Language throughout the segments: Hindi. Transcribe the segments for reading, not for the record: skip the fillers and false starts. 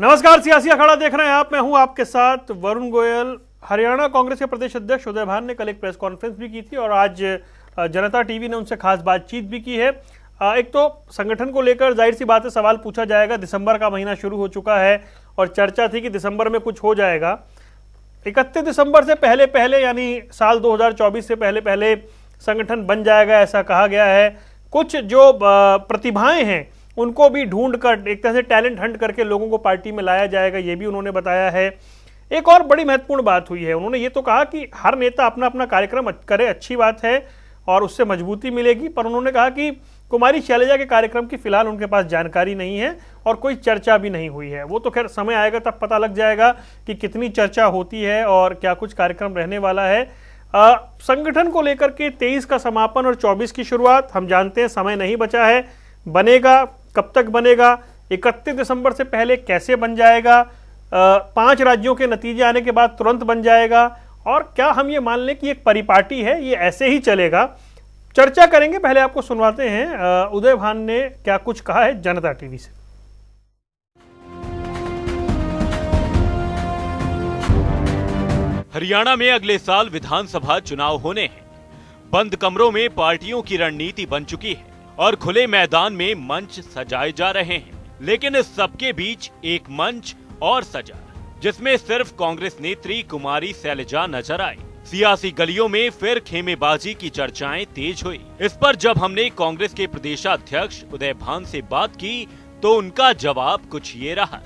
नमस्कार, सियासी अखाड़ा देख रहे हैं आप। मैं हूं आपके साथ वरुण गोयल। हरियाणा कांग्रेस के प्रदेश अध्यक्ष उदय भान ने कल एक प्रेस कॉन्फ्रेंस भी की थी और आज जनता टीवी ने उनसे खास बातचीत भी की है। एक तो संगठन को लेकर जाहिर सी बात है सवाल पूछा जाएगा। दिसंबर का महीना शुरू हो चुका है और चर्चा थी कि दिसंबर में कुछ हो जाएगा। 31 दिसंबर से पहले पहले यानी साल 2024 से पहले पहले संगठन बन जाएगा, ऐसा कहा गया है। कुछ जो प्रतिभाएं हैं उनको भी ढूंढ कर एक तरह से टैलेंट हंट करके लोगों को पार्टी में लाया जाएगा, ये भी उन्होंने बताया है। एक और बड़ी महत्वपूर्ण बात हुई है, उन्होंने ये तो कहा कि हर नेता अपना अपना कार्यक्रम करे, अच्छी बात है और उससे मजबूती मिलेगी, पर उन्होंने कहा कि कुमारी शैलजा के कार्यक्रम की फिलहाल उनके पास जानकारी नहीं है और कोई चर्चा भी नहीं हुई है। वो तो खैर समय आएगा तब पता लग जाएगा कि कितनी चर्चा होती है और क्या कुछ कार्यक्रम रहने वाला है। संगठन को लेकर के 23 का समापन और 24 की शुरुआत, हम जानते हैं समय नहीं बचा है। बनेगा, कब तक बनेगा, 31 दिसंबर से पहले कैसे बन जाएगा, 5 राज्यों के नतीजे आने के बाद तुरंत बन जाएगा, और क्या हम ये मान लें कि एक परिपाटी है, ये ऐसे ही चलेगा, चर्चा करेंगे। पहले आपको सुनवाते हैं उदय भान ने क्या कुछ कहा है जनता टीवी से। हरियाणा में अगले साल विधानसभा चुनाव होने हैं। बंद कमरों में पार्टियों की रणनीति बन चुकी है और खुले मैदान में मंच सजाए जा रहे हैं, लेकिन इस सबके बीच एक मंच और सजा, जिसमें सिर्फ कांग्रेस नेत्री कुमारी शैलजा नजर आई। सियासी गलियों में फिर खेमेबाजी की चर्चाएं तेज हुई। इस पर जब हमने कांग्रेस के प्रदेशाध्यक्ष उदय भान से बात की तो उनका जवाब कुछ ये रहा।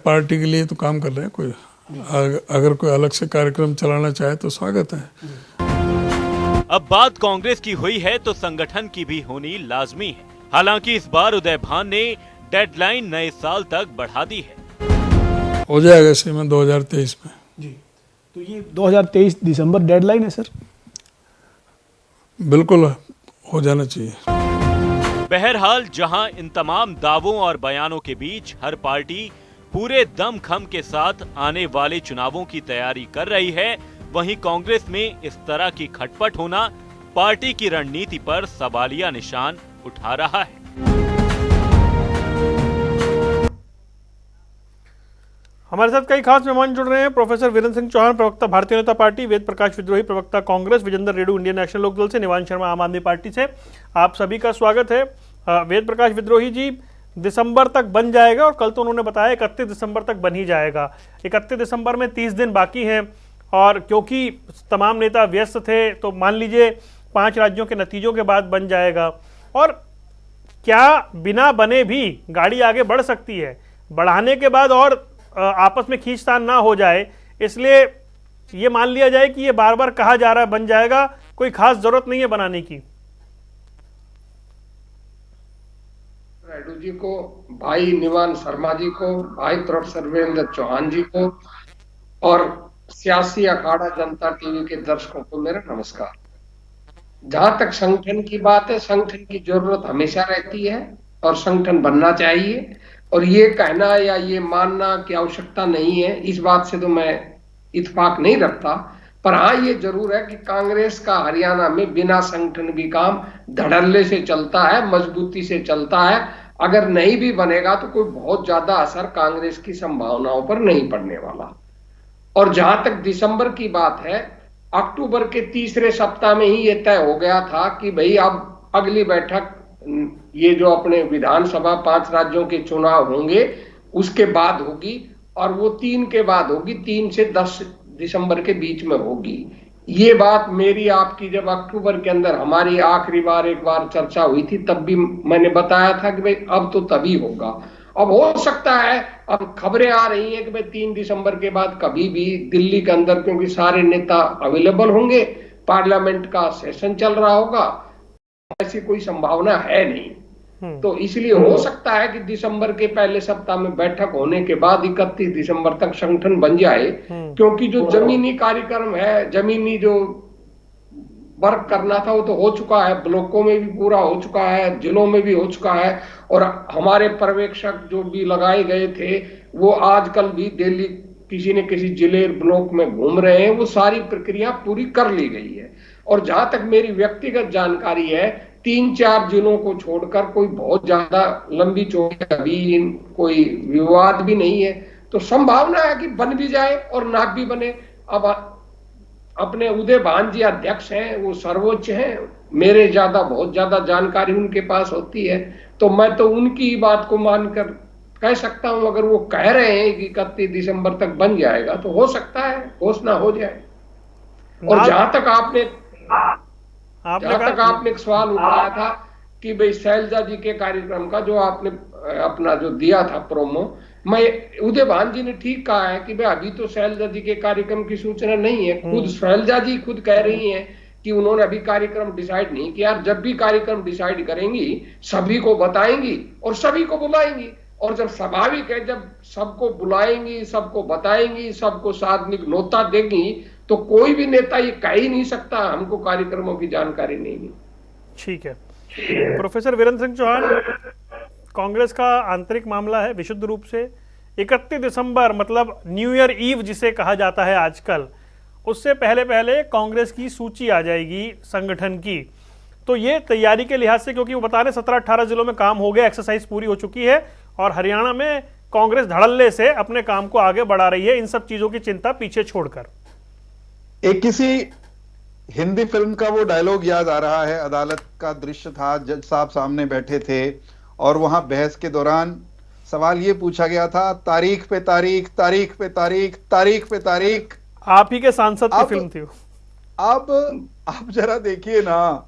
पार्टी के लिए तो काम कर रहे हैं, कोई अगर कोई अलग से कार्यक्रम चलाना चाहे तो स्वागत है। अब बात कांग्रेस की हुई है तो संगठन की भी होनी लाजमी है। हालांकि इस बार उदय भान ने डेडलाइन नए साल तक बढ़ा दी है। हो जाएगा श्रीमान 2023 में जी। तो ये 2023 दिसंबर डेडलाइन है सर? बिल्कुल हो जाना चाहिए। बहरहाल जहां इन तमाम दावों और बयानों के बीच हर पार्टी पूरे दमखम के साथ आने वाले चुनावों की तैयारी कर रही है, वहीं कांग्रेस में इस तरह की खटपट होना पार्टी की रणनीति पर सवालिया निशान उठा रहा है। हमारे साथ कई खास मेहमान जुड़ रहे हैं। प्रोफेसर वीरेंद्र सिंह चौहान, प्रवक्ता भारतीय जनता पार्टी, वेद प्रकाश विद्रोही, प्रवक्ता कांग्रेस, विजेंद्र रेड्डी इंडियन नेशनल लोकदल से, निवान शर्मा आम आदमी पार्टी से। आप सभी का स्वागत है। वेद प्रकाश विद्रोही जी, दिसंबर तक बन जाएगा और कल तो उन्होंने बताया 31 दिसंबर तक बन ही जाएगा। 31 दिसंबर में 30 दिन बाकी हैं और क्योंकि तमाम नेता व्यस्त थे तो मान लीजिए 5 राज्यों के नतीजों के बाद बन जाएगा। और क्या बिना बने भी गाड़ी आगे बढ़ सकती है? बढ़ाने के बाद और आपस में खींचतान ना हो जाए, इसलिए ये मान लिया जाए कि ये बार बार कहा जा रहा है बन जाएगा, कोई खास जरूरत नहीं है बनाने की। रेड्डी जी को, भाई निवान शर्मा जी को, भाई प्रोफेसर वीरेंद्र चौहान जी को और सियासी अखाड़ा जनता टीवी के दर्शकों को मेरा नमस्कार। जहां तक संगठन की बात है, संगठन की जरूरत हमेशा रहती है और संगठन बनना चाहिए, और ये कहना या ये मानना की आवश्यकता नहीं है, इस बात से तो मैं इत्तेफाक नहीं रखता। पर हाँ, ये जरूर है कि कांग्रेस का हरियाणा में बिना संगठन भी काम धड़ल्ले से चलता है, मजबूती से चलता है। अगर नहीं भी बनेगा तो कोई बहुत ज्यादा असर कांग्रेस की संभावनाओं पर नहीं पड़ने वाला। और जहां तक दिसंबर की बात है, अक्टूबर के तीसरे सप्ताह में ही ये तय हो गया था कि भाई अब अगली बैठक, ये जो अपने विधानसभा 5 राज्यों के चुनाव होंगे उसके बाद होगी, और वो 3 के बाद होगी, 3 से 10 दिसंबर के बीच में होगी। ये बात मेरी आपकी जब अक्टूबर के अंदर हमारी आखिरी बार एक बार चर्चा हुई थी तब भी मैंने बताया था कि भाई अब तो तभी होगा। अब हो सकता है, अब खबरें आ रही हैं कि भाई 3 दिसंबर के बाद कभी भी दिल्ली के अंदर, क्योंकि सारे नेता अवेलेबल होंगे, पार्लियामेंट का सेशन चल रहा होगा, ऐसी कोई संभावना है नहीं। तो इसलिए हो सकता है कि दिसंबर के पहले सप्ताह में बैठक होने के बाद 31 दिसंबर तक संगठन बन जाए, क्योंकि जो जमीनी कार्यक्रम है, जमीनी जो वर्क करना था वो तो हो चुका है, ब्लॉकों में भी पूरा हो चुका है, जिलों में भी हो चुका है, और हमारे पर्यवेक्षक जो भी लगाए गए थे वो आजकल भी दिल्ली किसी न किसी जिले ब्लॉक में घूम रहे हैं, वो सारी प्रक्रिया पूरी कर ली गई है। और जहां तक मेरी व्यक्तिगत जानकारी है 3-4 जिलों को छोड़कर कोई बहुत ज्यादा लंबी चौड़ी अभी कोई विवाद भी नहीं है, तो संभावना है कि बन भी जाए और ना भी बने। अब अपने उदय भान जी अध्यक्ष हैं, वो सर्वोच्च हैं, मेरे बहुत ज्यादा जानकारी उनके पास होती है, तो मैं तो उनकी ही बात को मानकर कह सकता हूं। अगर वो कह रहे हैं कि 31 दिसंबर तक बन जाएगा तो हो सकता है घोषणा हो जाए। और जहां तक आपने एक सवाल उठाया था कि भाई शैलजा जी के कार्यक्रम का जो आपने अपना जो दिया था प्रोमो, मैं उदय भान जी ने ठीक कहा है कि भाई अभी तो शैलजा जी के कार्यक्रम की सूचना नहीं है। खुद शैलजा जी खुद कह रही हैं कि उन्होंने अभी कार्यक्रम डिसाइड नहीं किया। जब भी कार्यक्रम डिसाइड करेंगी सभी को बताएंगी और सभी को बुलाएंगी, और जब स्वाभाविक है जब सबको बुलाएंगी, सबको बताएंगी, सबको सार्वजनिक न्योता देंगी, तो कोई भी नेता ये कह ही नहीं सकता हमको कार्यक्रमों की जानकारी नहीं है। ठीक है। प्रोफेसर वीरेंद्र सिंह चौहान, कांग्रेस का आंतरिक मामला है विशुद्ध रूप से। 31 दिसंबर मतलब न्यू ईयर ईव जिसे कहा जाता है आजकल, उससे पहले कांग्रेस की सूची आ जाएगी संगठन की। तो ये तैयारी के लिहाज से, क्योंकि वो बता रहे 17-18 जिलों में काम हो गया, एक्सरसाइज पूरी हो चुकी है और हरियाणा में कांग्रेस धड़ल्ले से अपने काम को आगे बढ़ा रही है, इन सब चीजों की चिंता पीछे छोड़कर। एक किसी हिंदी फिल्म का वो डायलॉग याद आ रहा है। अदालत का दृश्य था, जज साहब सामने बैठे थे और वहां बहस के दौरान सवाल ये पूछा गया था, तारीख पे तारीख, तारीख पे तारीख, तारीख पे तारीख। आप ही के सांसद की फिल्म थी। अब आप जरा देखिए ना,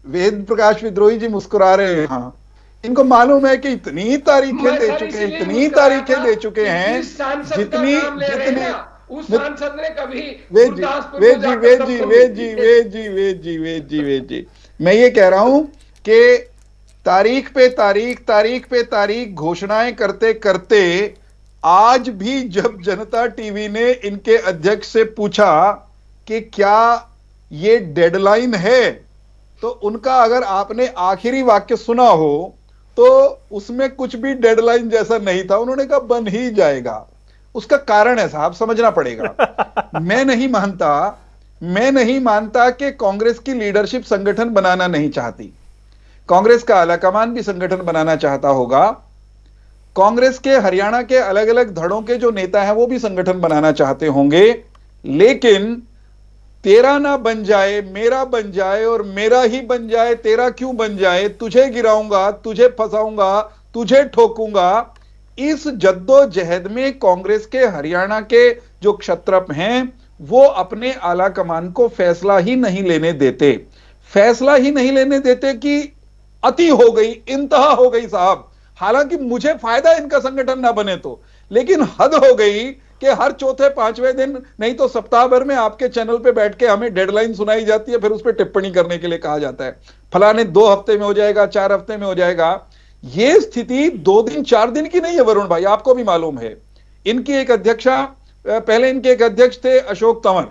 वेद प्रकाश विद्रोही जी मुस्कुरा रहे हैं। हाँ, इनको मालूम है कि इतनी तारीखें दे चुके हैं, इतनी तारीखें दे चुके हैं, जितनी उस सांसद ने कभी वेद जी मैं ये कह रहा हूं कि तारीख पे तारीख, तारीख पे तारीख घोषणाएं करते करते आज भी जब जनता टीवी ने इनके अध्यक्ष से पूछा कि क्या ये डेडलाइन है, तो उनका अगर आपने आखिरी वाक्य सुना हो तो उसमें कुछ भी डेडलाइन जैसा नहीं था। उन्होंने कहा बन ही जाएगा। उसका कारण है साहब, समझना पड़ेगा। मैं नहीं मानता कि कांग्रेस की लीडरशिप संगठन बनाना नहीं चाहती। कांग्रेस का आलाकमान भी संगठन बनाना चाहता होगा। कांग्रेस के हरियाणा के अलग अलग धड़ों के जो नेता हैं वो भी संगठन बनाना चाहते होंगे, लेकिन तेरा ना बन जाए, मेरा बन जाए, और मेरा ही बन जाए, तेरा क्यों बन जाए, तुझे गिराऊंगा, तुझे फंसाऊंगा, तुझे ठोकूंगा, इस जद्दोजहद में कांग्रेस के हरियाणा के जो क्षत्रप हैं वो अपने आला कमान को फैसला ही नहीं लेने देते। फैसला ही नहीं लेने देते कि अति हो गई, इंतहा हो गई साहब। हालांकि मुझे फायदा इनका संगठन ना बने तो, लेकिन हद हो गई कि हर चौथे पांचवें दिन नहीं तो सप्ताह भर में आपके चैनल पे बैठ के हमें डेडलाइन सुनाई जाती है, फिर उस पर टिप्पणी करने के लिए कहा जाता है फलाने 2 हफ्ते में हो जाएगा, 4 हफ्ते में हो जाएगा। यह स्थिति 2 दिन 4 दिन की नहीं है वरुण भाई, आपको भी मालूम है। इनकी एक अध्यक्षा, पहले इनके एक अध्यक्ष थे अशोक तंवर,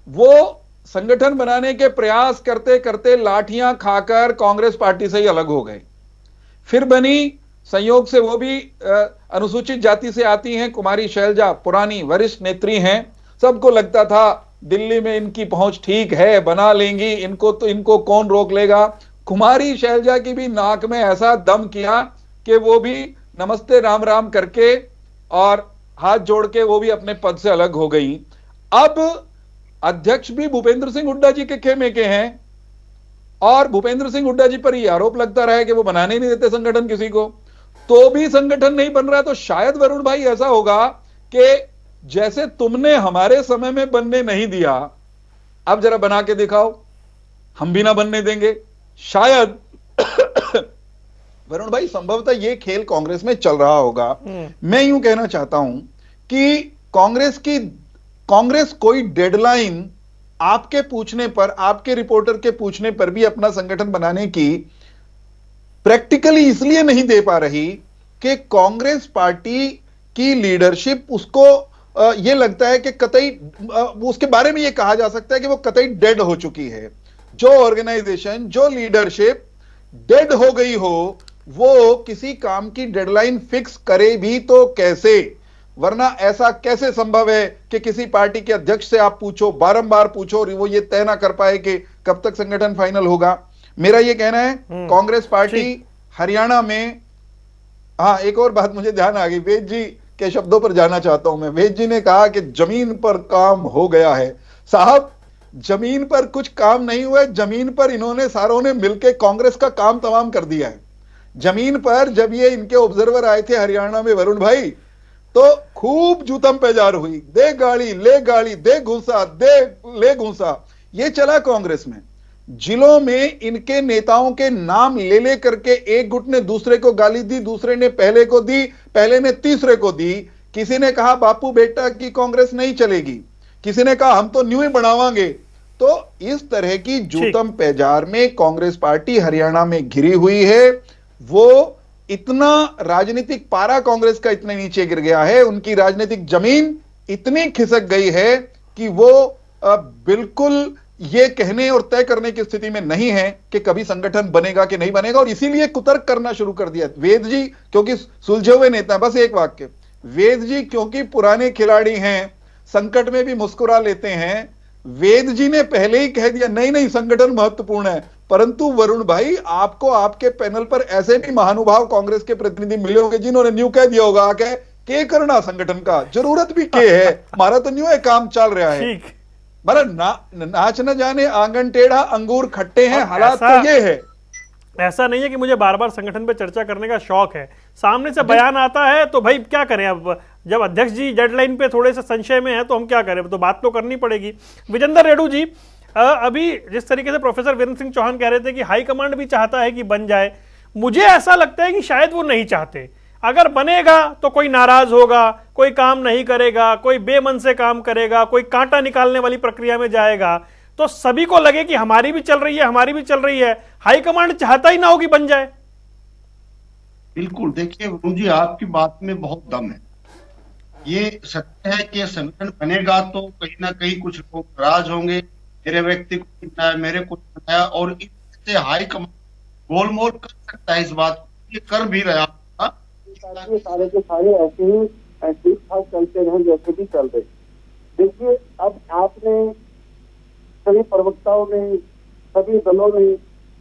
वो संगठन बनाने के प्रयास करते करते लाठियां खाकर कांग्रेस पार्टी से ही अलग हो गए। फिर बनी, संयोग से वो भी अनुसूचित जाति से आती हैं, कुमारी शैलजा, पुरानी वरिष्ठ नेत्री हैं। सबको लगता था दिल्ली में इनकी पहुंच ठीक है, बना लेंगी इनको, तो इनको कौन रोक लेगा। कुमारी शैलजा की भी नाक में ऐसा दम किया कि वो भी नमस्ते राम राम करके और हाथ जोड़ के वो भी अपने पद से अलग हो गई। अब अध्यक्ष भी भूपेंद्र सिंह हुड्डा जी के खेमे के हैं और भूपेंद्र सिंह हुड्डा जी पर यह आरोप लगता रहा है कि वो बनाने नहीं देते संगठन किसी को, तो भी संगठन नहीं बन रहा। तो शायद वरुण भाई ऐसा होगा कि जैसे तुमने हमारे समय में बनने नहीं दिया, अब जरा बना के दिखाओ, हम भी ना बनने देंगे। शायद वरुण भाई संभवतः ये खेल कांग्रेस में चल रहा होगा। मैं यूं कहना चाहता हूं कि कांग्रेस कोई डेडलाइन आपके पूछने पर, आपके रिपोर्टर के पूछने पर भी अपना संगठन बनाने की प्रैक्टिकली इसलिए नहीं दे पा रही कि कांग्रेस पार्टी की लीडरशिप उसको यह लगता है कि कतई उसके बारे में यह कहा जा सकता है कि वो कतई डेड हो चुकी है। जो ऑर्गेनाइजेशन, जो लीडरशिप डेड हो गई हो, वो किसी काम की डेडलाइन फिक्स करे भी तो कैसे? वरना ऐसा कैसे संभव है कि किसी पार्टी के अध्यक्ष से आप पूछो, बारंबार पूछो और वो ये तय ना कर पाए कि कब तक संगठन फाइनल होगा। मेरा ये कहना है कांग्रेस पार्टी हरियाणा में, हाँ एक और बात मुझे ध्यान आ गई, वेद जी के शब्दों पर जाना चाहता हूं मैं। वेद जी ने कहा कि जमीन पर काम हो गया है। साहब जमीन पर कुछ काम नहीं हुआ है, जमीन पर इन्होंने सारों ने मिलकर कांग्रेस का काम तमाम कर दिया है। जमीन पर जब ये इनके ऑब्जर्वर आए थे हरियाणा में वरुण भाई, तो खूब जूतम पेजार हुई, दे गाड़ी दे घूसा दे ले घूसा, ये चला कांग्रेस में। जिलों में इनके नेताओं के नाम ले ले करके एक गुट ने दूसरे को गाली दी, दूसरे ने पहले को दी, पहले ने तीसरे को दी। किसी ने कहा बापू बेटा की कांग्रेस नहीं चलेगी, किसी ने कहा हम तो न्यू ही बनावांगे। तो इस तरह की जूतम पेजार में कांग्रेस पार्टी हरियाणा में घिरी हुई है। वो इतना राजनीतिक पारा कांग्रेस का इतने नीचे गिर गया है, उनकी राजनीतिक जमीन इतनी खिसक गई है कि वो बिल्कुल ये कहने और तय करने की स्थिति में नहीं है कि कभी संगठन बनेगा कि नहीं बनेगा। और इसीलिए कुतर्क करना शुरू कर दिया। वेद जी क्योंकि सुलझे हुए नेता हैं, बस एक वाक्य, वेद जी क्योंकि पुराने खिलाड़ी हैं, संकट में भी मुस्कुरा लेते हैं, वेद जी ने पहले ही कह दिया नहीं नहीं संगठन महत्वपूर्ण है। परंतु वरुण भाई आपको आपके पैनल पर ऐसे भी महानुभाव कांग्रेस के प्रतिनिधि मिले होंगे जिन्होंने न्यू कह दिया होगा के करना संगठन का जरूरत भी के है, हमारा तो न्यू है काम चल रहा है। नाच न जाने आंगन टेढ़ा अंगूर खट्टे हैं, हालात तो ये है। ऐसा नहीं है कि मुझे बार बार संगठन पे चर्चा करने का शौक है, सामने से बयान आता है तो भाई क्या करें। अब जब अध्यक्ष जी डेडलाइन पे थोड़े से संशय में है तो हम क्या करें, तो बात तो करनी पड़ेगी। विजेंद्र रेड्डू जी, अभी जिस तरीके से प्रोफेसर वीरेंद्र सिंह चौहान कह रहे थे कि हाईकमांड भी चाहता है कि बन जाए, मुझे ऐसा लगता है कि शायद वो नहीं चाहते। अगर बनेगा तो कोई नाराज होगा, कोई काम नहीं करेगा, कोई बेमन से काम करेगा, कोई कांटा निकालने वाली प्रक्रिया में जाएगा, तो सभी को लगे कि हमारी भी चल रही है, हमारी भी चल रही है। हाईकमांड चाहता ही ना हो कि बन जाए। बिल्कुल, देखिए वरुण जी आपकी बात में बहुत दम है। ये सत्य है कि संगठन बनेगा तो कहीं ना कहीं कुछ लोग नाराज होंगे, मेरे व्यक्ति को बनाया, मेरे को बनाया, और इससे हाईकमांड गोलमोल कर सकता है इस बात को, ये कर भी रहा। सारे के सारे ऐसे ही ठीक ठाक चलते रहे जैसे भी चल रहे। देखिए अब आपने सभी प्रवक्ताओं ने, सभी दलों ने,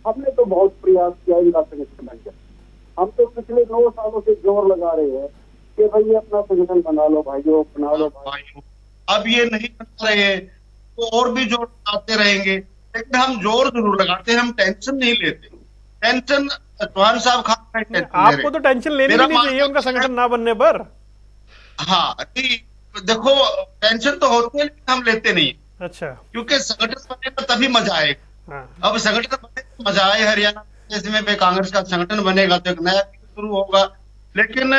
हमने तो बहुत प्रयास किया इनका संगठन बन गया। हम तो पिछले 9 सालों से जोर लगा रहे हैं कि भाई अपना संगठन बना लो भाइयों, बना लो भाइयों। अब ये नहीं बना रहे हैं तो और भी जोर लगाते रहेंगे, लेकिन हम जोर जरूर लगाते हैं, हम टेंशन नहीं लेते। टेंशन चौहान साहब आपको तो टेंशन लेनी नहीं चाहिए उनका संगठन ना बनने पर। हाँ देखो टेंशन तो होती है लेकिन हम लेते नहीं। अच्छा, क्योंकि संगठन बनेगा तभी मजा आएगा। हाँ। अब संगठन बने तो मजा आए। हरियाणा प्रदेश में कांग्रेस का संगठन बनेगा तो एक नया शुरू होगा, लेकिन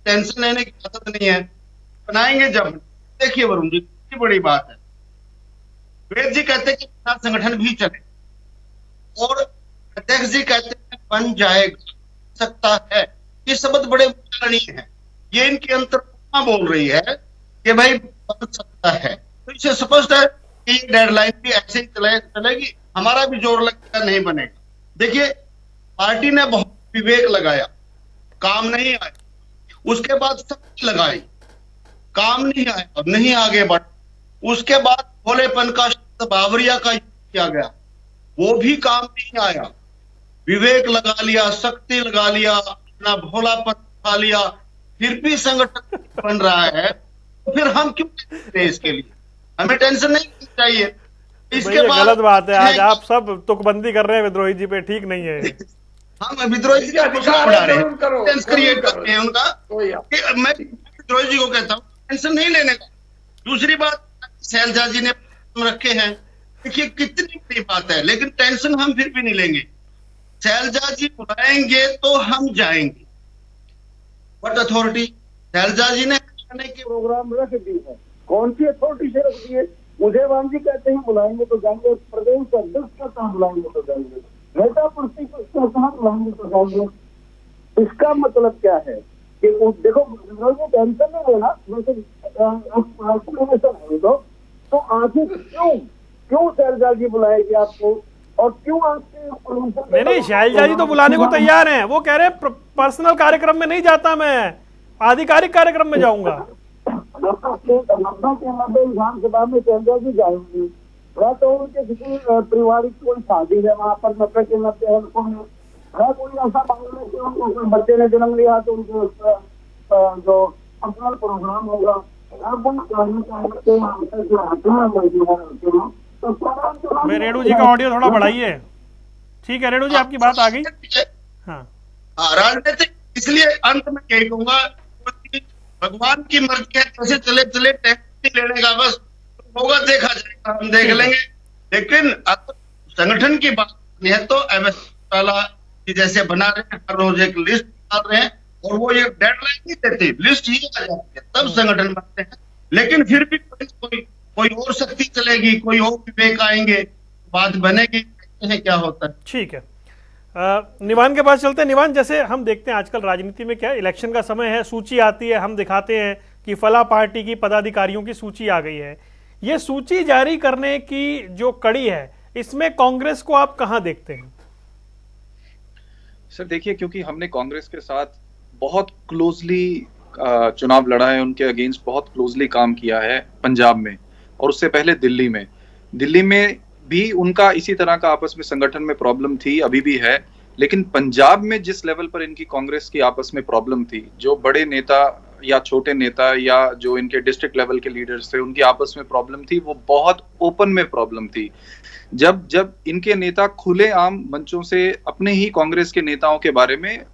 टेंशन लेने की आदत नहीं है। बनाएंगे जब। देखिए वरुण जी कितनी बड़ी बात है, वेद जी कहते हैं कि संगठन भी चले और अध्यक्ष जी कहते हैं बन जाएगा, सकता है। ये शब्द बड़े माननीय है, ये इनके अंतर्गत बोल रही है कि भाई बन सकता है। तो इससे स्पष्ट है कि ये डेडलाइन भी ऐसे ही चलेगी, हमारा भी जोर लगेगा, नहीं बनेगा। देखिए पार्टी ने बहुत विवेक लगाया, काम नहीं आया, उसके बाद शक्ति लगाई, काम नहीं आया, नहीं आगे बढ़, उसके बाद भोलेपन का शब्द बावरिया का किया गया, वो भी काम नहीं आया। विवेक लगा लिया, शक्ति लगा लिया, अपना भोलापन लगा लिया, फिर भी संगठन बन रहा है। तो फिर हम क्यों इसके लिए हमें टेंशन नहीं चाहिए। इसके बाद गलत बात है, आज आप सब तुकबंदी कर रहे हैं विद्रोही जी पे, ठीक नहीं है। हम विद्रोही जी का बढ़ा रहे हैं, क्रिएट कर रहे हैं उनका। मैं विद्रोही जी को कहता हूँ टेंशन नहीं लेने का। दूसरी बात शैलजा जी ने रखे हैं, देखिए कितनी बड़ी बात है, लेकिन टेंशन हम फिर भी नहीं लेंगे। शैलजा जी बुलाएंगे तो हम जाएंगे। What authority? शैलजा जी ने प्रोग्राम रख दी है, कौन सी अथॉरिटी से रख दी है? उदयवान जी कहते हैं बुलाएंगे तो जाएंगे, प्रदेश अध्यक्ष कहता है बुलाएंगे तो जाएंगे, नेता पुष्टि कहता है बुलाएंगे तो जाएंगे। इसका मतलब क्या है कि देखो टेंशन नहीं लेना, वैसे तो आखिर क्यों शैलजा जी बुलाएगी आपको, और क्यों आपके नहीं शैलजा जी तो बुलाने को तैयार हैं। वो कह रहे हैं पर्सनल कार्यक्रम में नहीं जाता, मैं आधिकारिक कार्यक्रम में जाऊंगा। 90 विधानसभा में शैलजा जी जाएंगी या तो उनके किसी पारिवारिक कोई शादी है वहाँ पर 90 के 90 हल्कों में, है कोई ऐसा मामला कि उनको कोई बच्चे ने जन्म लिया तो उनके जो पर्सनल प्रोग्राम होगा, मैं रेणु जी का ऑडियो थोड़ा बढ़ाइए। ठीक है रेणु जी, आपकी बात आ गई। हाँ राजनीतिक, इसलिए अंत में यही कहूंगा, भगवान की मर्जी है, कैसे चले चले टैक्स लेने का बस होगा, देखा जाएगा, हम देख लेंगे। लेकिन अगर संगठन की बात है तो एमएस वाला जैसे बना रहे हैं, हर रोज एक लिस्ट बना रहे हैं और वो ये डेडलाइन नहीं देती, लिस्ट ही आ जाती है तब संगठन बनते हैं। लेकिन फिर भी कोई और शक्ति चलेगी, कोई और विवेक आएंगे, बात बनेगी, क्या होता है। ठीक है, निवान के पास चलते हैं। निवान, जैसे हम देखते हैं आजकल राजनीति में क्या, इलेक्शन का समय है, सूची आती है, हम दिखाते हैं कि फला पार्टी की पदाधिकारियों की सूची आ गई है। ये सूची जारी करने की जो कड़ी है, इसमें कांग्रेस को आप कहां देखते हैं? सर देखिए, क्योंकि हमने कांग्रेस के साथ बहुत क्लोजली चुनाव लड़ा है, उनके अगेंस्ट बहुत क्लोजली काम किया है पंजाब में, और उससे पहले दिल्ली में भी उनका इसी तरह का आपस में संगठन में प्रॉब्लम थी, अभी भी है। लेकिन पंजाब में जिस लेवल पर इनकी कांग्रेस की आपस में प्रॉब्लम थी, जो बड़े नेता या छोटे नेता या जो इनके डिस्ट्रिक्ट लेवल के लीडर्स थे, उनकी आपस में प्रॉब्लम थी, वो बहुत ओपन में प्रॉब्लम थी। जब इनके नेता खुलेआम मंचों से अपने ही कांग्रेस के नेताओं के बारे में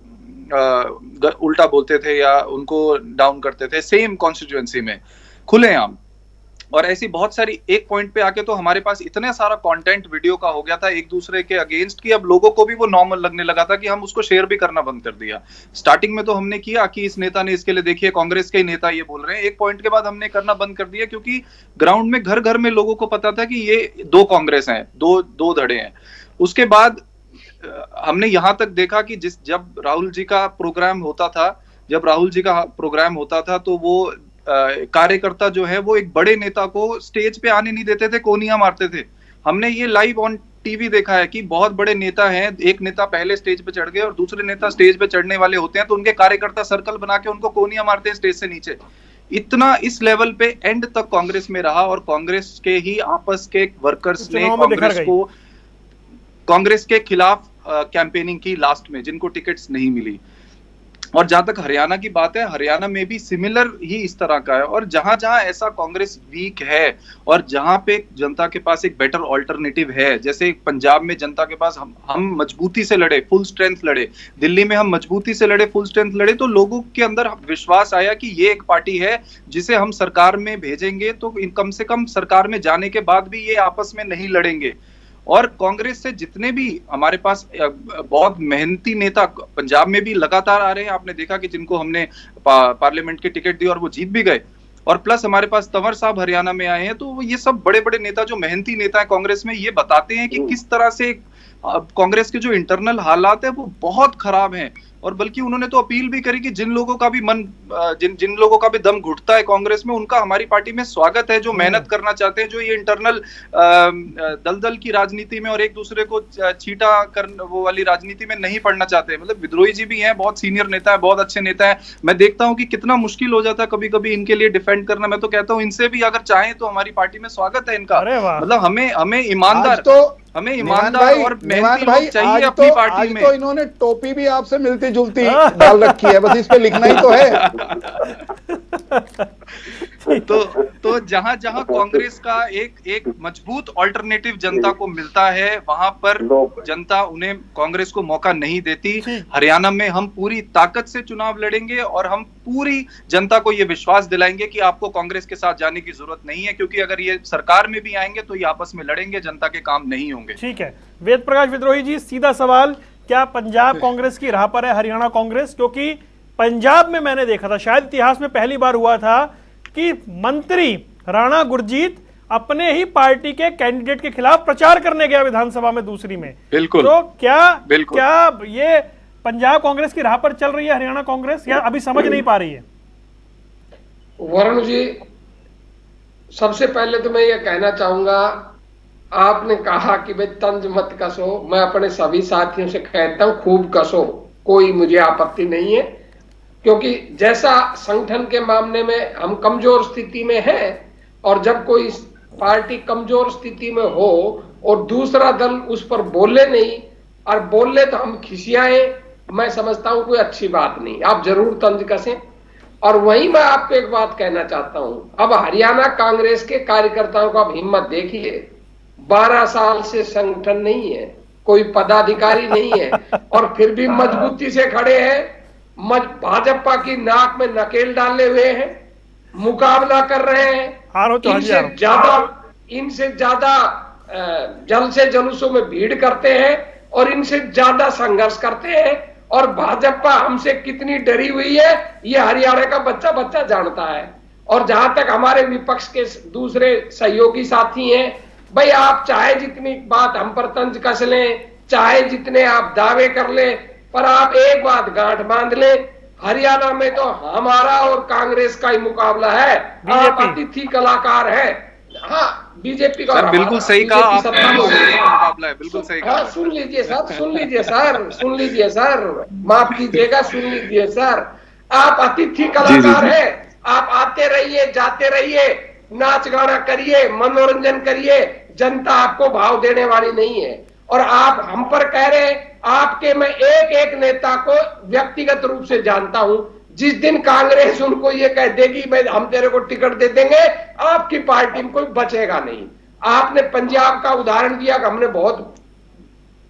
उल्टा बोलते थे या उनको डाउन करते थे, सेम कॉन्स्टिट्यूएंसी में खुलेआम। और ऐसी बहुत सारी, एक पॉइंट पे आके तो हमारे पास इतना सारा कंटेंट वीडियो का हो गया था एक दूसरे के अगेंस्ट कि अब लोगों को भी वो नॉर्मल लगने लगा था कि हम उसको शेयर भी करना बंद कर दिया। स्टार्टिंग में तो हमने किया कि इस नेता ने इसके लिए, देखिए कांग्रेस के ही नेता ये बोल रहे हैं, एक पॉइंट के बाद हमने करना बंद कर दिया, क्योंकि ग्राउंड में घर घर में लोगों को पता था कि ये दो कांग्रेस हैं, दो धड़े हैं। उसके बाद हमने यहां तक देखा कि जब राहुल जी का प्रोग्राम होता था तो वो कार्यकर्ता जो है वो एक बड़े नेता को स्टेज पे आने नहीं देते थे, कोनियां मारते थे। हमने ये लाइव ऑन टीवी देखा है कि बहुत बड़े नेता हैं, एक नेता पहले स्टेज पे चढ़ गए और दूसरे नेता स्टेज पे चढ़ने वाले होते हैं तो उनके कार्यकर्ता सर्कल बना के उनको कोनियां मारते हैं स्टेज से नीचे। इतना इस लेवल पे एंड तक कांग्रेस में रहा, और कांग्रेस के ही आपस के वर्कर्स ने कांग्रेस के खिलाफ कैंपेनिंग की लास्ट में, जिनको टिकट्स नहीं मिली। और जहां तक हरियाणा की बात है, हरियाणा में भी सिमिलर ही इस तरह का है। और जहां जहां ऐसा कांग्रेस वीक है और जहां पे जनता के पास एक बेटर ऑल्टरनेटिव है, जैसे पंजाब में जनता के पास हम मजबूती से लड़े, फुल स्ट्रेंथ लड़े, दिल्ली में हम मजबूती से लड़े, फुल स्ट्रेंथ लड़े, तो लोगों के अंदर विश्वास आया कि ये एक पार्टी है जिसे हम सरकार में भेजेंगे तो कम से कम सरकार में जाने के बाद भी ये आपस में नहीं लड़ेंगे। और कांग्रेस से जितने भी हमारे पास बहुत मेहनती नेता पंजाब में भी लगातार आ रहे हैं, आपने देखा कि जिनको हमने पार्लियामेंट की टिकट दी और वो जीत भी गए, और प्लस हमारे पास तंवर साहब हरियाणा में आए हैं। तो ये सब बड़े बड़े नेता जो मेहनती नेता है कांग्रेस में, ये बताते हैं कि किस तरह से कांग्रेस के जो इंटरनल हालात है वो बहुत खराब हैं। और बल्कि उन्होंने तो अपील भी करी कि जिन लोगों का भी जिन लोगों का भी दम घुटता है कांग्रेस में, उनका हमारी पार्टी में स्वागत है, जो मेहनत करना चाहते हैं, जो ये इंटरनल दलदल की राजनीति में और एक दूसरे को छीटा कर वो वाली राजनीति में नहीं पड़ना चाहते। मतलब विद्रोही जी भी हैं, बहुत सीनियर नेता है, बहुत अच्छे नेता है। मैं देखता हूं कि कितना मुश्किल हो जाता है कभी कभी इनके लिए डिफेंड करना। मैं तो कहता हूं इनसे भी अगर चाहें तो हमारी पार्टी में स्वागत है इनका। मतलब हमें ईमानदार और मेहनती लोग चाहिए अपनी पार्टी में। तो इन्होंने टोपी भी आपसे मिलती जुलती डाल रखी है, बस इस पे लिखना ही तो है। तो जहां जहां कांग्रेस का एक मजबूत ऑल्टरनेटिव जनता को मिलता है, वहां पर जनता उन्हें, कांग्रेस को मौका नहीं देती। हरियाणा में हम पूरी ताकत से चुनाव लड़ेंगे और हम पूरी जनता को यह विश्वास दिलाएंगे कि आपको कांग्रेस के साथ जाने की जरूरत नहीं है, क्योंकि अगर ये सरकार में भी आएंगे तो ये आपस में लड़ेंगे, जनता के काम नहीं होंगे। ठीक है, वेद प्रकाश विद्रोही जी, सीधा सवाल, क्या पंजाब कांग्रेस की राह पर है हरियाणा कांग्रेस? क्योंकि पंजाब में मैंने देखा था, शायद इतिहास में पहली बार हुआ था कि मंत्री राणा गुरजीत अपने ही पार्टी के कैंडिडेट के खिलाफ प्रचार करने गया विधानसभा में, दूसरी में। बिल्कुल। तो क्या ये पंजाब कांग्रेस की राह पर चल रही है हरियाणा कांग्रेस, या अभी समझ नहीं पा रही है? वरुण जी, सबसे पहले तो मैं ये कहना चाहूंगा, आपने कहा कि भाई तंज मत कसो, मैं अपने सभी साथियों से कहता हूं खूब कसो, कोई मुझे आपत्ति नहीं है, क्योंकि जैसा संगठन के मामले में हम कमजोर स्थिति में हैं और जब कोई पार्टी कमजोर स्थिति में हो और दूसरा दल उस पर बोले नहीं, और बोले तो हम खिसियाए, मैं समझता हूं कोई अच्छी बात नहीं। आप जरूर तंज कसें। और वहीं मैं आपको एक बात कहना चाहता हूं, अब हरियाणा कांग्रेस के कार्यकर्ताओं को आप हिम्मत देखिए, 12 साल से संगठन नहीं है, कोई पदाधिकारी नहीं है, और फिर भी मजबूती से खड़े हैं, भाजपा की नाक में नकेल डाले हुए हैं, मुकाबला कर रहे हैं, इनसे ज्यादा जलसे जुलूसों में भीड़ करते हैं और इनसे ज्यादा संघर्ष करते हैं। और भाजपा हमसे कितनी डरी हुई है ये हरियाणा का बच्चा बच्चा जानता है। और जहां तक हमारे विपक्ष के दूसरे सहयोगी साथी हैं, भाई आप चाहे जितनी बात हम पर तंज कस लें, चाहे जितने आप दावे कर लें, पर आप एक बात गांठ बांध लें, हरियाणा में तो हमारा और कांग्रेस का ही मुकाबला है। आप अतिथि कलाकार हैं। हाँ, बीजेपी का बिल्कुल सही कहा आपने, मुकाबला है, बिल्कुल सही कहा। सुन लीजिए सर, सुन लीजिए सर, माफ कीजिएगा, सुन लीजिए सर, आप अतिथि कलाकार हैं, आप आते रहिए, जाते रहिए, नाच गाना करिए, मनोरंजन करिए, जनता आपको भाव देने वाली नहीं है। और आप हम पर कह रहे हैं, आपके मैं एक एक नेता को व्यक्तिगत रूप से जानता हूं, जिस दिन कांग्रेस उनको ये कह देगी मैं हम तेरे को टिकट दे देंगे, आपकी पार्टी में कोई बचेगा नहीं। आपने पंजाब का उदाहरण दिया कि हमने बहुत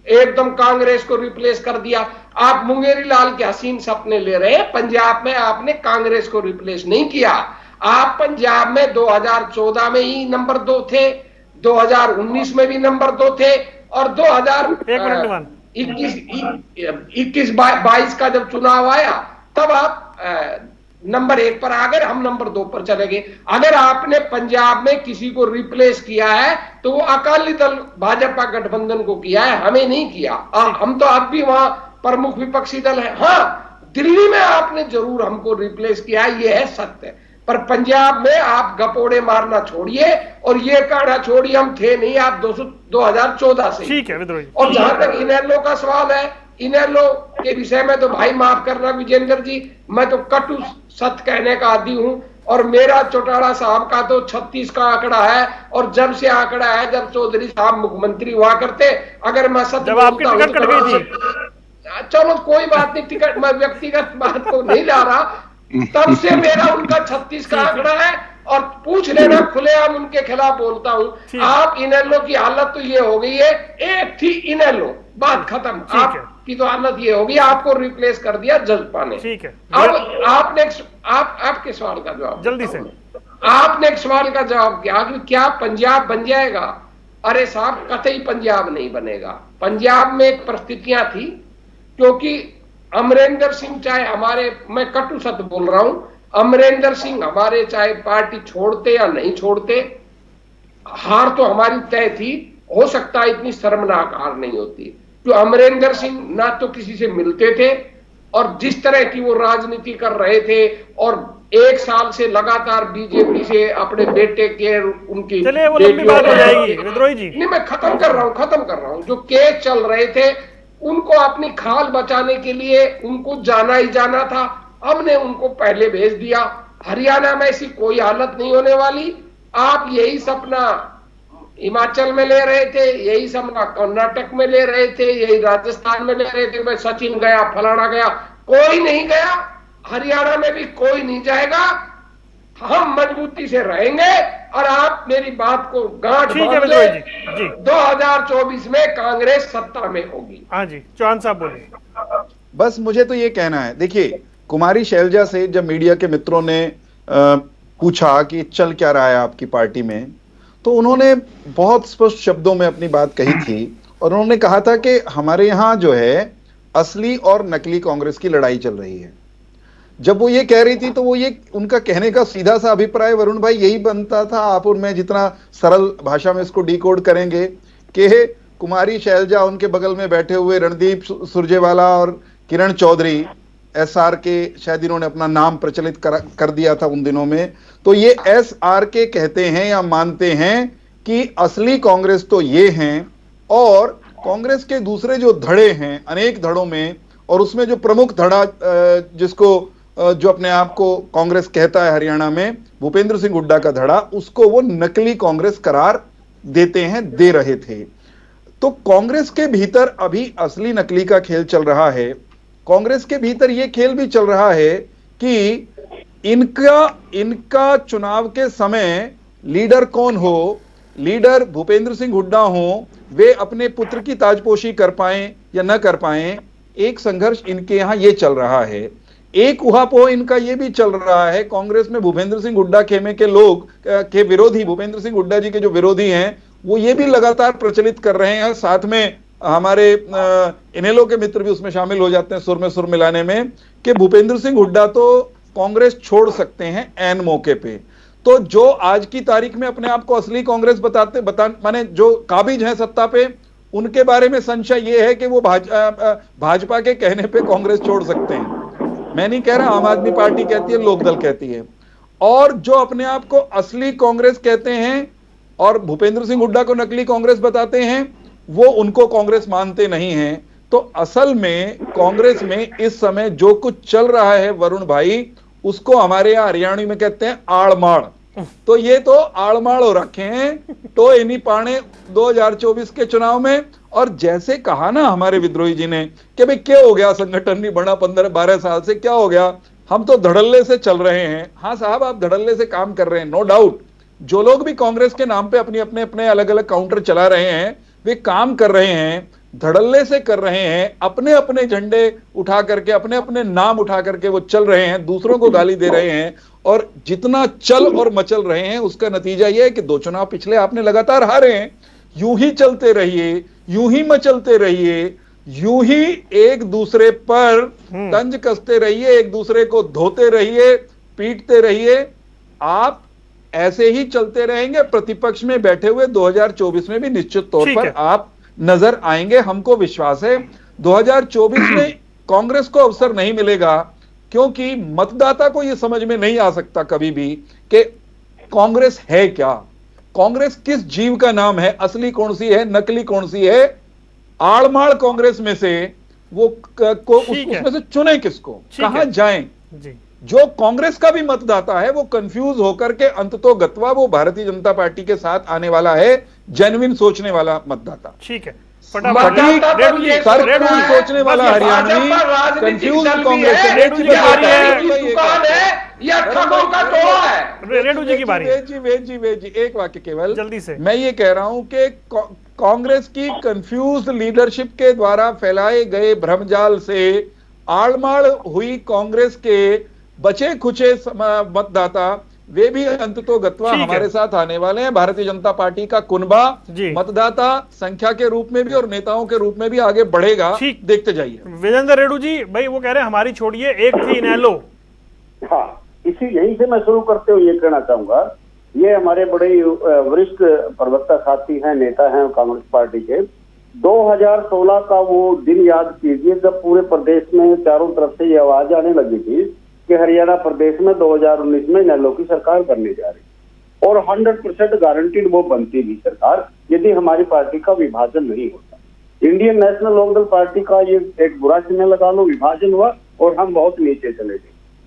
एकदम कांग्रेस को रिप्लेस कर दिया। आप मुंगेरी लाल के हसीन सपने ले रहे हैं। पंजाब में आपने कांग्रेस को रिप्लेस नहीं किया। आप पंजाब में 2014 में ही नंबर 2 थे, 2019 में भी नंबर 2 थे, और 2021-22 का जब चुनाव आया तब आप नंबर 1 पर आ गए, हम नंबर 2 पर चले गए। अगर आपने पंजाब में किसी को रिप्लेस किया है तो वो अकाली दल भाजपा गठबंधन को किया है, हमें नहीं किया। हम तो अब भी वहां प्रमुख विपक्षी दल है। हाँ, दिल्ली में आपने जरूर हमको रिप्लेस किया है, ये है सत्य। पर पंजाब में आप गपोड़े मारना छोड़िए और ये कहना छोड़िए हम थे नहीं, आप 2014 से। ठीक है विद्रोही। और जहां तक इनेलो का सवाल है, इनेलो के विषय में तो भाई माफ करना विजेंद्र जी, मैं तो कटु सत्य कहने का आदी हूं। और मेरा चौटाला साहब का तो 36 का आंकड़ा है, और जब से आंकड़ा है जब चौधरी साहब मुख्यमंत्री हुआ करते, अगर मैं सत्य आपकी टिकट कट गई थी, चलो कोई बात नहीं, टिकट मैं व्यक्तिगत बात को नहीं ला रहा, तब से मेरा उनका 36 का आंकड़ा है। और पूछ लेना, खुलेआम उनके खिलाफ बोलता हूं। आप इनेलो की हालत तो ये हो गई है, एक थी इनेलो, बात खत्म। आपकी तो हालत ये होगी, आपको रिप्लेस कर दिया जजपा ने। ठीक है। अब आपने आपके सवाल का जवाब जल्दी से, आपने एक सवाल का जवाब किया कि क्या पंजाब बन जाएगा? अरे साहब, कतई पंजाब नहीं बनेगा। पंजाब में एक परिस्थितियां थी, क्योंकि अमरिंदर सिंह चाहे हमारे, मैं कटु सत्य बोल रहा हूं, अमरिंदर सिंह हमारे चाहे पार्टी छोड़ते या नहीं छोड़ते, हार तो हमारी तय थी। हो सकता है इतनी शर्मनाक हार नहीं होती, जो अमरिंदर सिंह ना तो किसी से मिलते थे, और जिस तरह की वो राजनीति कर रहे थे, और 1 साल से लगातार बीजेपी से अपने बेटे के उनकी, चलिए वो लंबी बात हो जाएगी विद्रोही जी। नहीं, मैं खत्म कर रहा हूं। जो केस चल रहे थे उनको अपनी खाल बचाने के लिए उनको जाना ही जाना था, हमने उनको पहले भेज दिया। हरियाणा में ऐसी कोई हालत नहीं होने वाली। आप यही सपना हिमाचल में ले रहे थे, यही सपना कर्नाटक में ले रहे थे, यही राजस्थान में ले रहे थे, मैं सचिन गया, फलाना गया, कोई नहीं गया। हरियाणा में भी कोई नहीं जाएगा। हम मजबूती से रहेंगे, और आप मेरी बात को गांठ बांध ले, 2024 में कांग्रेस सत्ता में होगी। हाँ जी, चौहान साहब बोलिए। बस मुझे तो ये कहना है, देखिए कुमारी शैलजा से जब मीडिया के मित्रों ने पूछा कि चल क्या रहा है आपकी पार्टी में, तो उन्होंने बहुत स्पष्ट शब्दों में अपनी बात कही थी, और उन्होंने कहा था कि हमारे यहाँ जो है असली और नकली कांग्रेस की लड़ाई चल रही है। जब वो ये कह रही थी तो वो ये उनका कहने का सीधा सा अभिप्राय वरुण भाई यही बनता था, आप और मैं जितना सरल भाषा में इसको डिकोड करेंगे, कि कुमारी शैलजा, उनके बगल में बैठे हुए रणदीप सुरजेवाला और किरण चौधरी, SR के शायद इन्होंने अपना नाम प्रचलित कर दिया था उन दिनों में, तो ये SRK कहते हैं या मानते हैं कि असली कांग्रेस तो ये हैं, और कांग्रेस के दूसरे जो धड़े हैं अनेक धड़ों में, और उसमें जो प्रमुख धड़ा जिसको जो अपने आप को कांग्रेस कहता है हरियाणा में, भूपेंद्र सिंह हुड्डा का धड़ा, उसको वो नकली कांग्रेस करार देते हैं, दे रहे थे। तो कांग्रेस के भीतर अभी असली नकली का खेल चल रहा है। कांग्रेस के भीतर यह खेल भी चल रहा है कि इनका चुनाव के समय लीडर कौन हो, लीडर भूपेंद्र सिंह हुड्डा हो, वे अपने पुत्र की ताजपोशी कर पाएं या न कर पाएं, एक संघर्ष इनके यहां यह चल रहा है। एक उहापोह इनका यह भी चल रहा है, कांग्रेस में भूपेंद्र सिंह हुड्डा खेमे के लोग के विरोधी, भूपेंद्र सिंह हुड्डा जी के जो विरोधी हैं, वो ये भी लगातार प्रचलित कर रहे हैं, साथ में हमारे इनेलो के मित्र भी उसमें शामिल हो जाते हैं सुर में सुर मिलाने में, कि भूपेंद्र सिंह हुड्डा तो कांग्रेस छोड़ सकते हैं ऐन मौके पे। तो जो आज की तारीख में अपने आप को असली कांग्रेस माने जो काबिज हैं सत्ता पे, उनके बारे में संशय यह है कि वो भाजपा के कहने पे कांग्रेस छोड़ सकते हैं। मैं नहीं कह रहा, आम आदमी पार्टी कहती है, लोकदल कहती है। और जो अपने आप को असली कांग्रेस कहते हैं और भूपेंद्र सिंह हुड्डा को नकली कांग्रेस बताते हैं, वो उनको कांग्रेस मानते नहीं हैं। तो असल में कांग्रेस में इस समय जो कुछ चल रहा है वरुण भाई, उसको हमारे यहां हरियाणवी में कहते हैं आड़माड़। तो ये तो आड़माड़ हो रखे हैं तो इन्हीं पाने 2024 के चुनाव में। और जैसे कहा ना हमारे विद्रोही जी ने कि भाई क्या हो गया, संगठन नहीं बना 15-12 साल से, क्या हो गया, हम तो धड़ल्ले से चल रहे हैं। हाँ साहब, आप धड़ल्ले से काम कर रहे हैं, नो डाउट। जो लोग भी कांग्रेस के नाम पे अपने अलग अलग काउंटर चला रहे हैं, वे काम कर रहे हैं, धड़ल्ले से कर रहे हैं, अपने अपने झंडे उठा करके, अपने अपने नाम उठा करके वो चल रहे हैं, दूसरों को गाली दे रहे हैं। और जितना चल और मचल रहे हैं, उसका नतीजा यह है कि 2 चुनाव पिछले आपने लगातार हारे हैं। यूं ही चलते रहिए, यूं ही मचलते रहिए, यूं ही एक दूसरे पर तंज कसते रहिए, एक दूसरे को धोते रहिए, पीटते रहिए। आप ऐसे ही चलते रहेंगे, प्रतिपक्ष में बैठे हुए 2024 में भी निश्चित तौर पर आप नजर आएंगे, हमको विश्वास है। 2024 में कांग्रेस को अवसर नहीं मिलेगा, क्योंकि मतदाता को यह समझ में नहीं आ सकता कभी भी कि कांग्रेस है क्या, कांग्रेस किस जीव का नाम है, असली कौन सी है, नकली कौन सी है। आड़माड़ कांग्रेस में से वो उसमें से चुने किसको, कहां जाएं। जो कांग्रेस का भी मतदाता है वो कंफ्यूज होकर के अंततोगत्वा वो भारतीय जनता पार्टी के साथ आने वाला है, जेन्युइन सोचने वाला मतदाता। ठीक है, सोचने वाला हरियाणवी कंफ्यूज कांग्रेस से। रेणु जी की बारी है। वेद जी एक वाक्य केवल जल्दी से। मैं ये कह रहा हूं कि कांग्रेस की कंफ्यूज लीडरशिप के द्वारा फैलाए गए भ्रमजाल से आड़माड़ हुई कांग्रेस के बचे खुचे मतदाता, वे भी अंततोगत्वा हमारे साथ आने वाले हैं। भारतीय जनता पार्टी का कुनबा मतदाता संख्या के रूप में भी और नेताओं के रूप में भी आगे बढ़ेगा, देखते जाइए। विजेंद्र रेणु जी भाई वो कह रहे हैं हमारी छोड़िए, एक थी इनेलो। हाँ, इसी यहीं से मैं शुरू करते हुए ये कहना चाहूंगा, ये हमारे बड़े वरिष्ठ प्रवक्ता साथी हैं, नेता हैं कांग्रेस पार्टी के। 2016 का वो दिन याद कीजिए जब पूरे प्रदेश में चारों तरफ से ये आवाज आने लगी थी कि हरियाणा प्रदेश में 2019 में इनेलो की सरकार बनने जा रही, और 100% गारंटीड वो बनती भी सरकार यदि हमारी पार्टी का विभाजन नहीं होता। इंडियन नेशनल लोकदल पार्टी का ये एक बुरा चिन्ह लगा लो, विभाजन हुआ और हम बहुत नीचे चले गए।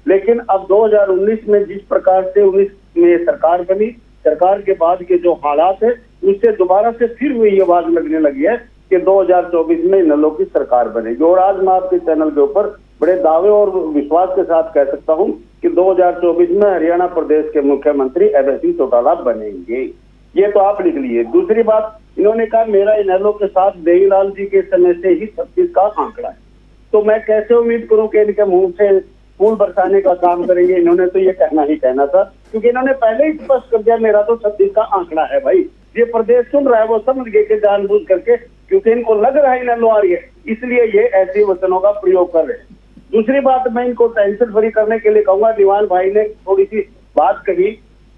लेकिन अब 2019 में जिस प्रकार से 19 में सरकार बनी, सरकार के बाद के जो हालात है उससे दोबारा से फिर वही आवाज लगने लगी है कि 2024 में इनेलो की सरकार बनेगी। और आज मैं आपके चैनल के ऊपर बड़े दावे और विश्वास के साथ कह सकता हूं कि 2024 में हरियाणा प्रदेश के मुख्यमंत्री अभय सिंह चौटाला बनेंगे। ये तो आप लिख लिए। दूसरी बात, इन्होंने कहा मेरा इनेलो के साथ देवीलाल जी के समय से ही 36 का आंकड़ा है। तो मैं कैसे उम्मीद करूं कि इनके मुंह से फूल बरसाने का काम करेंगे। इन्होंने तो ये कहना ही कहना था, क्योंकि इन्होंने पहले ही स्पष्ट कर दिया मेरा तो 36 का आंकड़ा है। भाई ये प्रदेश सुन रहा है, वो समझ गए कि जानबूझ करके, क्योंकि इनको लग रहा है इनेलो आ रही है, इसलिए ये ऐसे वचनों का प्रयोग कर रहे हैं। दूसरी बात, मैं इनको टेंशन फ्री करने के लिए कहूंगा, दीवान भाई ने थोड़ी सी बात कही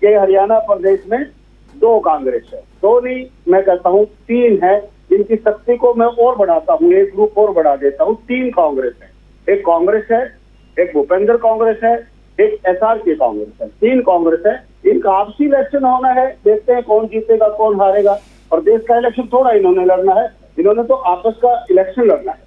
कि हरियाणा प्रदेश में 2 कांग्रेस है, 2 नहीं मैं कहता हूँ 3 है, जिनकी शक्ति को मैं और बढ़ाता हूँ, एक ग्रुप और बढ़ा देता हूँ। 3 कांग्रेस है, एक कांग्रेस है, एक भूपेंद्र कांग्रेस है, एक SRK कांग्रेस है। 3 कांग्रेस है। इनका आपसी इलेक्शन होना है, देखते हैं कौन जीतेगा कौन हारेगा। और देश का इलेक्शन थोड़ा इन्होंने लड़ना है, इन्होंने तो आपस का इलेक्शन लड़ना है।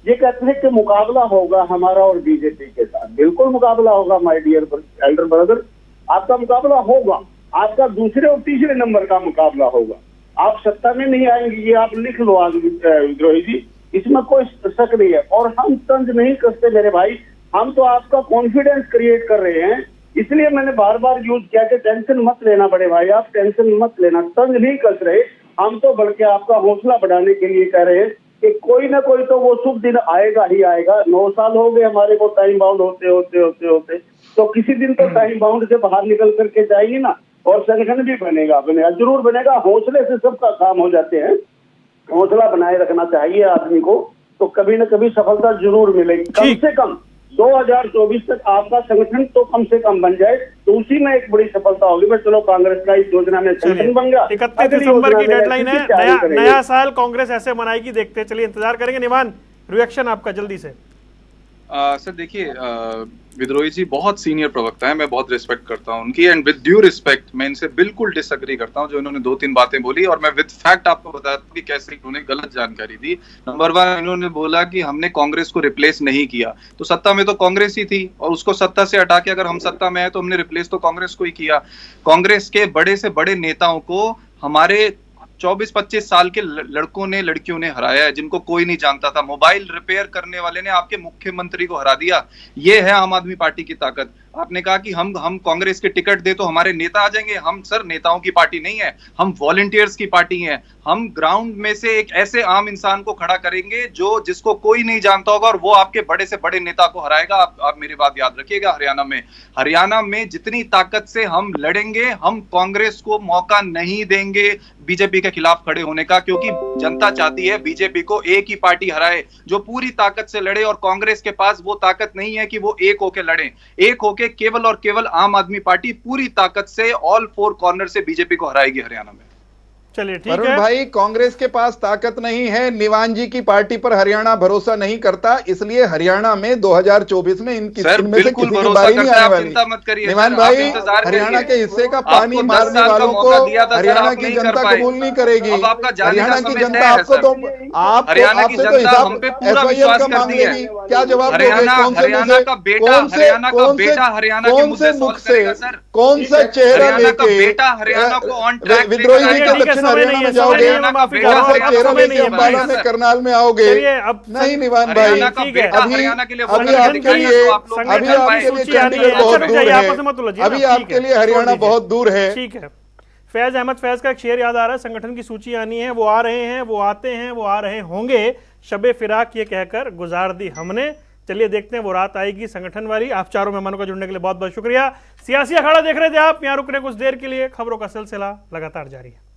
ये कहते हैं कि मुकाबला होगा हमारा और बीजेपी के साथ। बिल्कुल मुकाबला होगा माय डियर एल्डर ब्रदर, आपका मुकाबला होगा, आपका दूसरे और तीसरे नंबर का मुकाबला होगा। आप सत्ता में नहीं आएंगे, ये आप लिख लो आज विद्रोही जी, इसमें कोई शक नहीं है। और हम तंज नहीं कसते मेरे भाई, हम तो आपका कॉन्फिडेंस क्रिएट कर रहे हैं, इसलिए मैंने बार बार यूज किया कि टेंशन मत लेना बड़े भाई, आप टेंशन मत लेना, तंज नहीं कस रहे हम तो, बल्कि आपका हौसला बढ़ाने के लिए कह रहे हैं कि कोई ना कोई तो वो शुभ दिन आएगा ही आएगा। 9 साल हो गए हमारे को टाइम बाउंड होते होते होते होते, तो किसी दिन तो टाइम बाउंड से बाहर निकल करके जाएंगे ना, और संगठन भी बनेगा जरूर बनेगा। हौसले से सबका काम हो जाते हैं, हौसला बनाए रखना चाहिए आदमी को, तो कभी न कभी सफलता जरूर मिलेगी। कम से कम 2024 तक आपका संगठन तो कम से कम बन जाए, तो उसी में एक बड़ी सफलता होगी। मैं चलो कांग्रेस का इस योजना में संगठन बन गया। 31 दिसंबर की डेडलाइन है, नया साल कांग्रेस ऐसे मनाएगी, देखते हैं, चलिए इंतजार करेंगे। निमान, रिएक्शन आपका जल्दी से। सर देखिए, विद्रोही जी बहुत सीनियर प्रवक्ता है, मैं बहुत रिस्पेक्ट करता हूं उनकी, एंड विद ड्यू रिस्पेक्ट मैं इनसे बिल्कुल डिसएग्री करता हूं जो इन्होंने 2-3 बातें बोली, और मैं विद फैक्ट आपको बताता हूं कि कैसे इन्होंने गलत जानकारी दी। नंबर 1, इन्होंने बोला कि हमने कांग्रेस को रिप्लेस नहीं किया, तो सत्ता में तो कांग्रेस ही थी, और उसको सत्ता से हटा के अगर हम सत्ता में आए तो हमने रिप्लेस तो कांग्रेस को ही किया। कांग्रेस के बड़े से बड़े नेताओं को हमारे 24-25 साल के लड़कों ने, लड़कियों ने हराया है, जिनको कोई नहीं जानता था। मोबाइल रिपेयर करने वाले ने आपके मुख्यमंत्री को हरा दिया। ये है आम आदमी पार्टी की ताकत। आपने कहा कि हम कांग्रेस के टिकट दे तो हमारे नेता आ जाएंगे। हम सर नेताओं की पार्टी नहीं है, हम वॉलंटियर्स की पार्टी है। हम ग्राउंड में से एक ऐसे आम इंसान को खड़ा करेंगे जिसको कोई नहीं जानता होगा, और वो आपके बड़े से बड़े नेता को हराएगा। आप मेरी बात याद रखिएगा। हरियाणा में जितनी ताकत से हम लड़ेंगे, हम कांग्रेस को मौका नहीं देंगे बीजेपी के खिलाफ खड़े होने का, क्योंकि जनता चाहती है बीजेपी को एक ही पार्टी हराए जो पूरी ताकत से लड़े, और कांग्रेस के पास वो ताकत नहीं है कि वो एक होके लड़े। एक होके केवल और केवल आम आदमी पार्टी पूरी ताकत से ऑल 4 कॉर्नर से बीजेपी को हराएगी हरियाणा में। चलिए ठीक वरुण है भाई, कांग्रेस के पास ताकत नहीं है, निवान जी की पार्टी पर हरियाणा भरोसा नहीं करता, इसलिए हरियाणा में 2024 में इनमें से किसी की बारी नहीं आने वाली। निवान भाई, हरियाणा के हिस्से का पानी मारने वालों को हरियाणा की जनता कबूल नहीं करेगी। हरियाणा की जनता आपको तो आपसे तो हिसाब एफआईआर का मांग लेगी, क्या जवाब दोगे? कौन से चेहरा लेके विद्रोही जी के हरियाणा में जाओगे? चेहरा लेके अंबाला में, करनाल में आओगे? नहीं निवान भाई, अभी आपके लिए चंडीगढ़ बहुत दूर है, अभी आपके लिए हरियाणा बहुत दूर है। ठीक है। फैज अहमद फैज का एक शेर याद आ रहा है, संगठन की सूची आनी है, वो आ रहे हैं, वो आते हैं, वो आ रहे होंगे, शबे फिराक ये कहकर गुजार दी हमने। चलिए देखते हैं वो रात आएगी संगठन वाली। आप चारों मेहमानों का जुड़ने के लिए बहुत बहुत शुक्रिया। सियासी अखाड़ा देख रहे थे आप, यहाँ रुक रहे कुछ देर के लिए। खबरों का सिलसिला लगातार जारी है।